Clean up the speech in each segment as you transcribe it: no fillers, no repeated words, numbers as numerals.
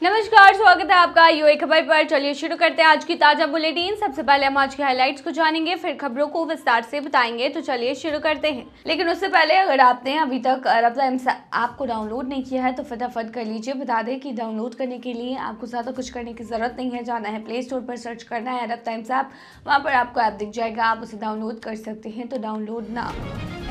नमस्कार, स्वागत है आपका यूए खबर पर। चलिए शुरू करते हैं आज की ताजा बुलेटिन। सबसे पहले हम आज की हाइलाइट्स को जानेंगे, फिर खबरों को विस्तार से बताएंगे। तो चलिए शुरू करते हैं। लेकिन उससे पहले अगर आपने अभी तक अरब ऐप को डाउनलोड नहीं किया है तो फटाफट कर लीजिए। बता दें कि डाउनलोड करने के लिए आपको ज़्यादा कुछ करने की ज़रूरत नहीं है। जाना है प्ले स्टोर पर, सर्च करना है अरब टाइम्स ऐप, वहाँ पर आपको ऐप दिख जाएगा, आप उसे डाउनलोड कर सकते हैं। तो डाउनलोड ना।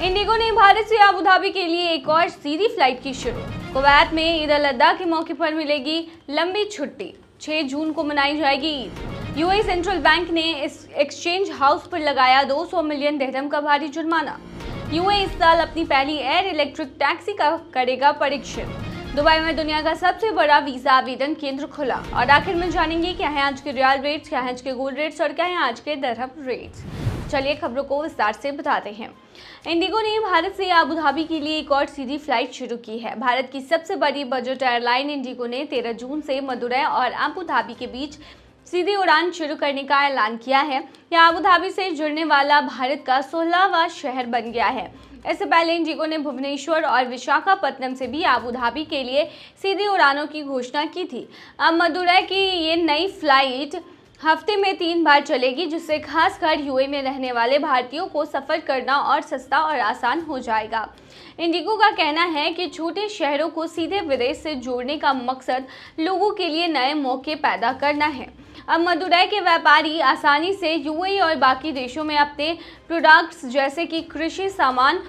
इंडिगो ने भारत से अबू धाबी के लिए एक और सीधी फ्लाइट की शुरू। कुवैत में ईद अल अधा के मौके पर मिलेगी लंबी छुट्टी। 6 जून को मनाई जाएगी ईद। यूएई सेंट्रल बैंक ने इस एक्सचेंज हाउस पर लगाया 200 मिलियन दिरहम का भारी जुर्माना। यूएई इस साल अपनी पहली एयर इलेक्ट्रिक टैक्सी का करेगा परीक्षण। दुबई में दुनिया का सबसे बड़ा वीजा आवेदन केंद्र खुला। और आखिर में जानेंगे क्या है आज के रियल रेट्स, क्या है आज के गोल्ड रेट्स और क्या है आज के दिरहम रेट्स। चलिए खबरों को विस्तार से बताते हैं। इंडिगो ने भारत से अबू धाबी के लिए एक और सीधी फ्लाइट शुरू की है। भारत की सबसे बड़ी बजट एयरलाइन इंडिगो ने 13 जून से मदुरै और अबू धाबी के बीच सीधी उड़ान शुरू करने का ऐलान किया है। यह अबू धाबी से जुड़ने वाला भारत का 16वां शहर बन गया है। इससे पहले इंडिगो ने भुवनेश्वर और विशाखापत्तनम से भी अबू धाबी के लिए सीधी उड़ानों की घोषणा की थी। अब मदुरै की ये नई फ्लाइट हफ्ते में 3 बार चलेगी, जिससे खासकर यूएई में रहने वाले भारतीयों को सफ़र करना और सस्ता और आसान हो जाएगा। इंडिगो का कहना है कि छोटे शहरों को सीधे विदेश से जोड़ने का मकसद लोगों के लिए नए मौके पैदा करना है। अब मदुरै के व्यापारी आसानी से यूएई और बाकी देशों में अपने प्रोडक्ट्स जैसे कि कृषि सामान,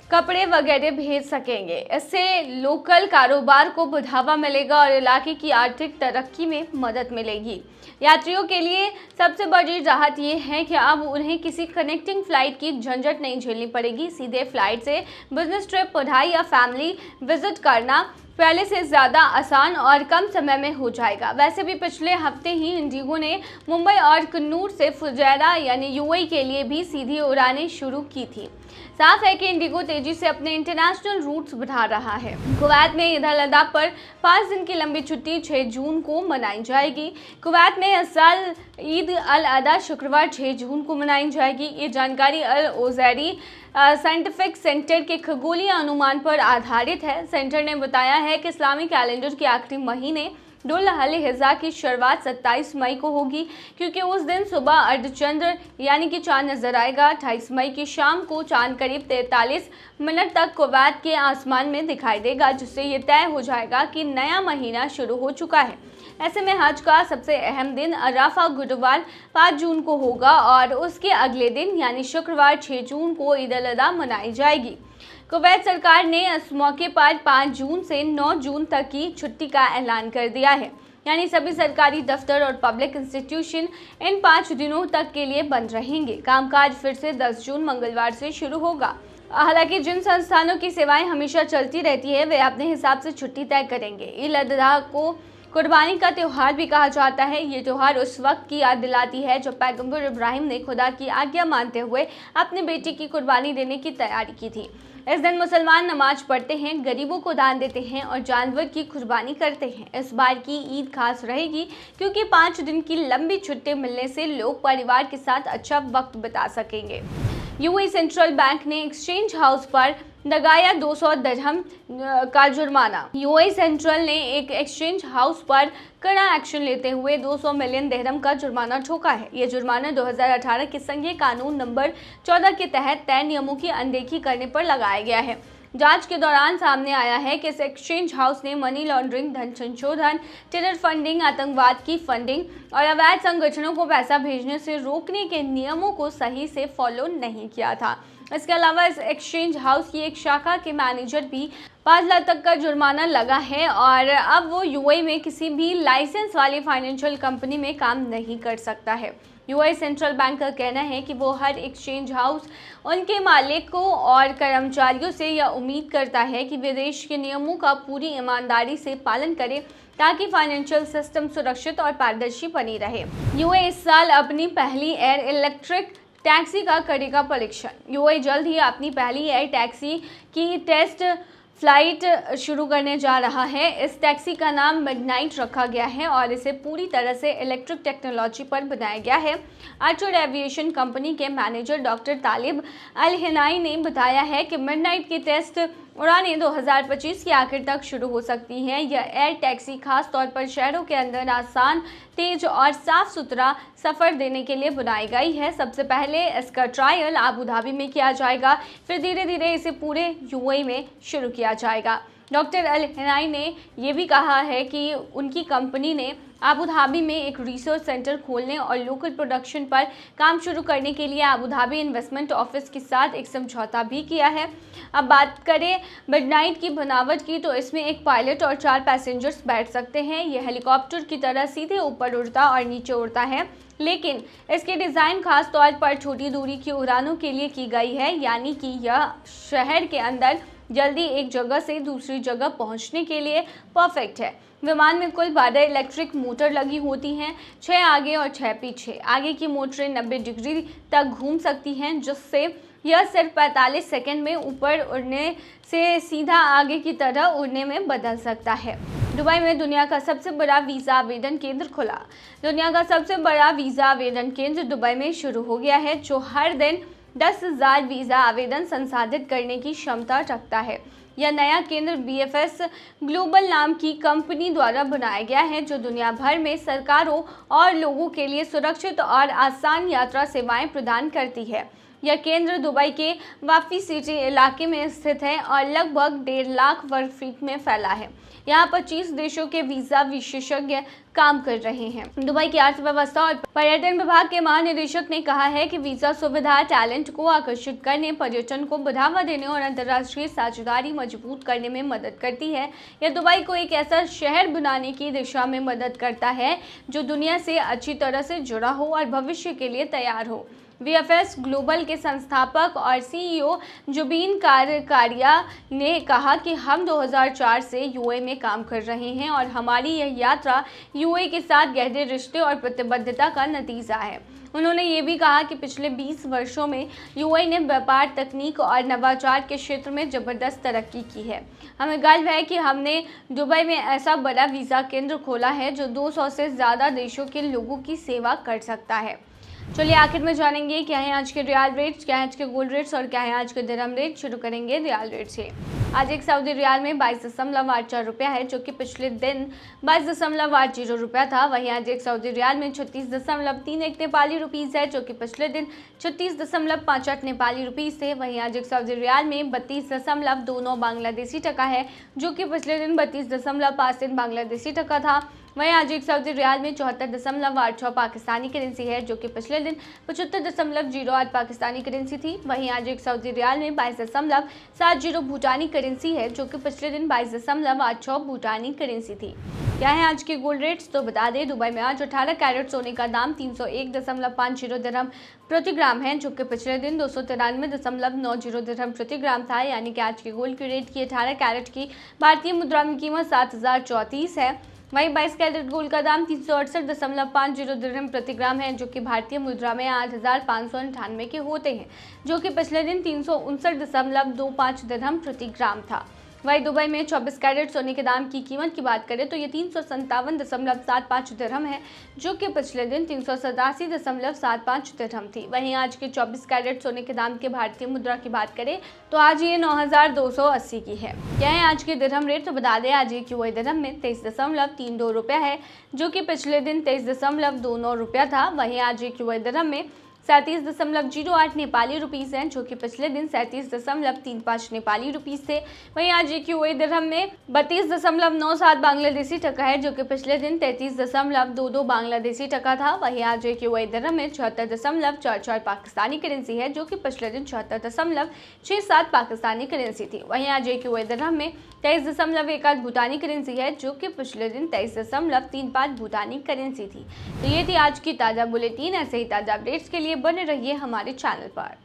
कपड़े वगैरह भेज सकेंगे। इससे लोकल कारोबार को बढ़ावा मिलेगा और इलाके की आर्थिक तरक्की में मदद मिलेगी। यात्रियों के लिए सबसे बड़ी राहत ये है कि अब उन्हें किसी कनेक्टिंग फ़्लाइट की झंझट नहीं झेलनी पड़ेगी। सीधे फ्लाइट से बिजनेस ट्रिप, पढ़ाई या फैमिली विजिट करना पहले से ज़्यादा आसान और कम समय में हो जाएगा। वैसे भी पिछले हफ्ते ही इंडिगो ने मुंबई और कन्नूर से फुजैरा यानी यूएई के लिए भी सीधी उड़ानें शुरू की थी। साफ है कि इंडिगो तेजी से अपने इंटरनेशनल रूट्स बढ़ा रहा है। कुवैत में ईद अल अधा पर 5 दिन की लंबी छुट्टी 6 जून को मनाई जाएगी। कुवैत में इस साल ईद अल अधा शुक्रवार 6 जून को मनाई जाएगी। ये जानकारी अल ओज़ैरी साइंटिफिक सेंटर के खगोलीय अनुमान पर आधारित है। सेंटर ने बताया है कि इस्लामी कैलेंडर के आखिरी महीने डुल अल हिज्जा की शुरुआत 27 मई को होगी, क्योंकि उस दिन सुबह अर्धचंद्र यानी कि चांद नजर आएगा। 28 मई की शाम को चांद करीब 43 मिनट तक कुवैत के आसमान में दिखाई देगा, जिससे ये तय हो जाएगा कि नया महीना शुरू हो चुका है। ऐसे में हज का सबसे अहम दिन अराफा गुरुवार 5 जून को होगा और उसके अगले दिन यानी शुक्रवार 6 जून को ईद अल अधा मनाई जाएगी। कुवैत सरकार ने इस मौके पर 5 जून से 9 जून तक की छुट्टी का ऐलान कर दिया है, यानी सभी सरकारी दफ्तर और पब्लिक इंस्टीट्यूशन इन 5 दिनों तक के लिए बंद रहेंगे। कामकाज फिर से 10 जून मंगलवार से शुरू होगा। हालांकि जिन संस्थानों की सेवाएं हमेशा चलती रहती है वे अपने हिसाब से छुट्टी तय करेंगे। ईद अल अधा को कुर्बानी का त्यौहार भी कहा जाता है। ये त्यौहार उस वक्त की याद दिलाती है जब पैगंबर इब्राहिम ने खुदा की आज्ञा मानते हुए अपने बेटे की कुर्बानी देने की तैयारी की थी। इस दिन मुसलमान नमाज पढ़ते हैं, गरीबों को दान देते हैं और जानवर की कुर्बानी करते हैं। इस बार की ईद खास रहेगी क्योंकि 5 दिन की लंबी छुट्टी मिलने से लोग परिवार के साथ अच्छा वक्त बिता सकेंगे। यूएई सेंट्रल बैंक ने एक्सचेंज हाउस पर लगाया 200 दिरहम का जुर्माना। यूएई सेंट्रल ने एक एक्सचेंज हाउस पर कड़ा एक्शन लेते हुए 200 मिलियन दिरहम का जुर्माना ठोका है। यह जुर्माना 2018 के संघीय कानून नंबर 14 के तहत तय नियमों की अनदेखी करने पर लगाया गया है। जांच के दौरान सामने आया है कि इस एक्सचेंज हाउस ने मनी लॉन्ड्रिंग, धन संशोधन, टेरर फंडिंग, आतंकवाद की फंडिंग और अवैध संगठनों को पैसा भेजने से रोकने के नियमों को सही से फॉलो नहीं किया था। इसके अलावा इस एक्सचेंज हाउस की एक शाखा के मैनेजर भी 5 लाख तक का जुर्माना लगा है और अब वो यूएई में किसी भी लाइसेंस वाली फाइनेंशियल कंपनी में काम नहीं कर सकता है। यूएई सेंट्रल बैंक का कहना है कि वो हर एक्सचेंज हाउस उनके मालिकों और कर्मचारियों से यह उम्मीद करता है कि वे देश के नियमों का पूरी ईमानदारी से पालन करें ताकि फाइनेंशियल सिस्टम सुरक्षित और पारदर्शी बनी रहे। यूएई इस साल अपनी पहली एयर इलेक्ट्रिक टैक्सी का करेगा परीक्षण। यूएई जल्द ही अपनी पहली एयर टैक्सी की टेस्ट फ्लाइट शुरू करने जा रहा है। इस टैक्सी का नाम मिडनाइट रखा गया है और इसे पूरी तरह से इलेक्ट्रिक टेक्नोलॉजी पर बनाया गया है। आर्चर एविएशन कंपनी के मैनेजर डॉक्टर तालिब अल हिनाई ने बताया है कि मिडनाइट की टेस्ट उड़ानें 2025 के आखिर तक शुरू हो सकती हैं। यह एयर टैक्सी खास तौर पर शहरों के अंदर आसान, तेज और साफ सुथरा सफ़र देने के लिए बनाई गई है। सबसे पहले इसका ट्रायल आबू धाबी में किया जाएगा, फिर धीरे धीरे इसे पूरे यूएई में शुरू किया जाएगा। डॉक्टर अल हिनाई ने यह भी कहा है कि उनकी कंपनी ने आबू धाबी में एक रिसर्च सेंटर खोलने और लोकल प्रोडक्शन पर काम शुरू करने के लिए आबू धाबी इन्वेस्टमेंट ऑफिस के साथ एक समझौता भी किया है। अब बात करें मिडनाइट की बनावट की, तो इसमें एक पायलट और 4 पैसेंजर्स बैठ सकते हैं। यह हेलीकॉप्टर की तरह सीधे ऊपर उड़ता और नीचे उड़ता है, लेकिन इसकी डिज़ाइन खास तौर पर छोटी दूरी की उड़ानों के लिए की गई है, यानी कि यह शहर के अंदर जल्दी एक जगह से दूसरी जगह पहुंचने के लिए परफेक्ट है। विमान में कुल 12 इलेक्ट्रिक मोटर लगी होती हैं, 6 आगे और 6 पीछे। आगे की मोटरें 90 डिग्री तक घूम सकती हैं, जिससे यह सिर्फ 45 सेकंड में ऊपर उड़ने से सीधा आगे की तरह उड़ने में बदल सकता है। दुबई में दुनिया का सबसे बड़ा वीज़ा आवेदन केंद्र खुला। दुनिया का सबसे बड़ा वीज़ा आवेदन केंद्र दुबई में शुरू हो गया है, जो हर दिन 10,000 वीज़ा आवेदन संसाधित करने की क्षमता रखता है। यह नया केंद्र BFS ग्लोबल नाम की कंपनी द्वारा बनाया गया है, जो दुनिया भर में सरकारों और लोगों के लिए सुरक्षित और आसान यात्रा सेवाएं प्रदान करती है। यह केंद्र दुबई के वाफी सिटी इलाके में स्थित है और लगभग 1.5 लाख वर्ग फीट में फैला है। यहाँ 25 देशों के वीज़ा विशेषज्ञ काम कर रहे हैं। दुबई की अर्थव्यवस्था और पर्यटन विभाग के महानिदेशक ने कहा है कि वीज़ा सुविधा टैलेंट को आकर्षित करने, पर्यटन को बढ़ावा देने और अंतर्राष्ट्रीय साझेदारी मजबूत करने में मदद करती है। यह दुबई को एक ऐसा शहर बनाने की दिशा में मदद करता है जो दुनिया से अच्छी तरह से जुड़ा हो और भविष्य के लिए तैयार हो। BFS ग्लोबल के संस्थापक और CEO जुबीन कारिया ने कहा कि हम 2004 से यूएई में काम कर रहे हैं और हमारी यह यात्रा यूएई के साथ गहरे रिश्ते और प्रतिबद्धता का नतीजा है। उन्होंने ये भी कहा कि पिछले 20 वर्षों में यूएई ने व्यापार, तकनीक और नवाचार के क्षेत्र में ज़बरदस्त तरक्की की है। हमें गर्व है कि हमने दुबई में ऐसा बड़ा वीज़ा केंद्र खोला है जो 200 से ज़्यादा देशों के लोगों की सेवा कर सकता है। चलिए आखिर में जानेंगे क्या है आज के रियाल रेट्स, क्या है आज के गोल्ड रेट्स और क्या है आज के दिरहम रेट। शुरू करेंगे रियाल रेट से। आज एक सऊदी रियाल में 22.84 रुपया है, जो कि पिछले दिन 22.80 रुपया था। वहीं आज एक सऊदी रियाल में 36.31 नेपाली रुपीज़ है, जो कि पिछले दिन 36.58 नेपाली रुपीज़ थे। वहीं आज एक सऊदी रियाल में 32.29 बांग्लादेशी टका है, जो कि पिछले दिन 32.53 बांग्लादेशी टका था। वहीं आज एक सऊदी रियाल में 74.86 पाकिस्तानी करेंसी है, जो कि पिछले दिन 75.08 पाकिस्तानी करेंसी थी। वहीं आज एक सऊदी रियाल में 22.70 भूटानी करेंसी है, जो कि पिछले दिन 22.86 भूटानी करेंसी थी। क्या है आज के गोल्ड रेट्स, तो बता दें दुबई में आज 18 कैरेट सोने का दाम 301.50 दिरहम प्रति ग्राम है, जो कि पिछले दिन 293.90 दिरहम प्रति ग्राम था। यानी कि आज के गोल्ड के रेट की 18 कैरेट की भारतीय मुद्रा में कीमत 7,034 है। वहीं 22 कैरेट गोल्ड का दाम 368.50 दिरहम प्रति ग्राम है, जो कि भारतीय मुद्रा में 8,598 के होते हैं, जो कि पिछले दिन 359.25 दिरहम प्रति ग्राम था। वहीं दुबई में 24 कैरेट सोने के दाम की कीमत की बात करें तो ये 357.75 दिरहम है, जो कि पिछले दिन 387.75 दिरहम थी। वहीं आज के 24 कैरेट सोने के दाम के भारतीय मुद्रा की बात करें तो आज ये 9,280 की है। क्या है आज के दिरहम रेट, तो बता दें आज एक यूएई दिरहम में 23.32 रुपया है, जो कि पिछले दिन 23.29 रुपया था। वहीं आज एक यूएई दिरहम में 37.08 नेपाली रुपीज़ हैं, जो कि पिछले दिन 37.35 नेपाली रुपीज़ थे। वहीं आज एक यूएई दिरहम में 32.97 बांग्लादेशी टका है, जो कि पिछले दिन 33.22 बांग्लादेशी टका था। वहीं आज एक यूएई दिरहम में 74.44 पाकिस्तानी करेंसी है, जो कि पिछले दिन 74.67 पाकिस्तानी करेंसी थी। वहीं आज एक यूएई दिरहम में 23.18 भूटानी करेंसी है, जो कि पिछले दिन 23.35 भूटानी करेंसी थी। तो ये थी आज की ताज़ा बुलेटिन। ऐसे ही ताज़ा अपडेट्स के लिए बने रहिए हमारे चैनल पर।